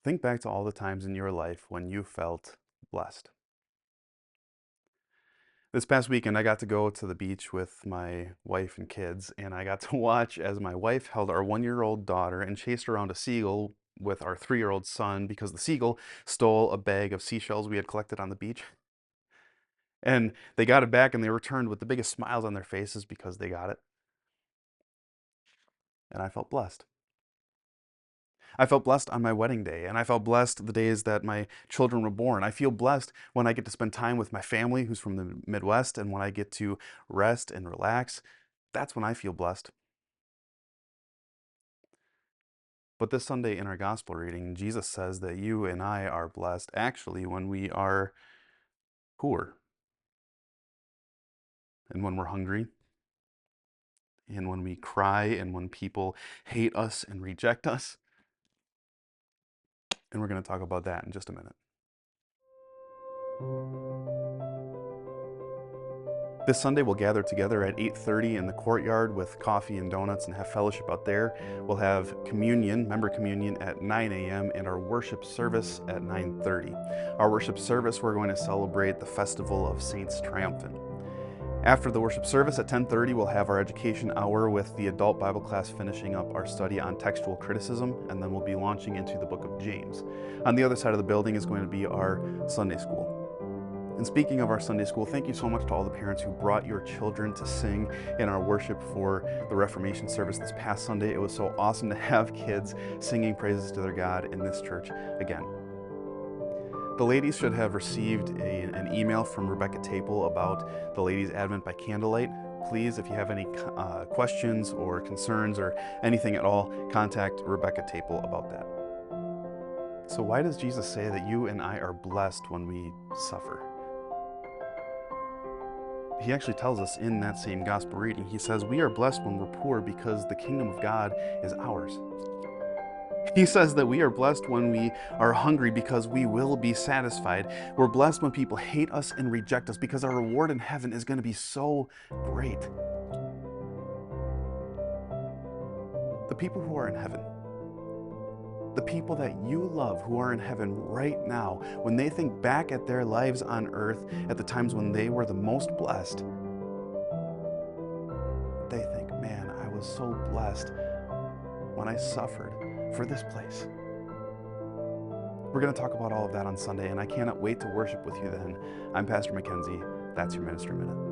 Think back to all the times in your life when you felt blessed. This past weekend, I got to go to the beach with my wife and kids, and I got to watch as my wife held our 1-year-old daughter and chased around a seagull with our 3-year-old son because the seagull stole a bag of seashells we had collected on the beach. And they got it back and they returned with the biggest smiles on their faces because they got it. And I felt blessed. I felt blessed on my wedding day, and I felt blessed the days that my children were born. I feel blessed when I get to spend time with my family who's from the Midwest, and when I get to rest and relax. That's when I feel blessed. But this Sunday in our gospel reading, Jesus says that you and I are blessed actually when we are poor, and when we're hungry, and when we cry, and when people hate us and reject us. And we're going to talk about that in just a minute. This Sunday we'll gather together at 8:30 in the courtyard with coffee and donuts and have fellowship out there. We'll have communion, member communion at 9 a.m. and our worship service at 9:30. Our worship service, we're going to celebrate the festival of Saints Triumphant. After the worship service at 10:30, we'll have our education hour with the adult Bible class finishing up our study on textual criticism, and then we'll be launching into the book of James. On the other side of the building is going to be our Sunday school. And speaking of our Sunday school, thank you so much to all the parents who brought your children to sing in our worship for the Reformation service this past Sunday. It was so awesome to have kids singing praises to their God in this church again. The ladies should have received an email from Rebecca Taple about the Ladies' Advent by Candlelight. Please, if you have any questions or concerns or anything at all, contact Rebecca Taple about that. So why does Jesus say that you and I are blessed when we suffer? He actually tells us in that same gospel reading, he says, we are blessed when we're poor because the kingdom of God is ours. He says that we are blessed when we are hungry because we will be satisfied. We're blessed when people hate us and reject us because our reward in heaven is going to be so great. The people who are in heaven, the people that you love who are in heaven right now, when they think back at their lives on earth, at the times when they were the most blessed, they think, man, I was so blessed when I suffered for this place. We're going to talk about all of that on Sunday, and I cannot wait to worship with you then. I'm Pastor McKenzie. That's your Ministry Minute.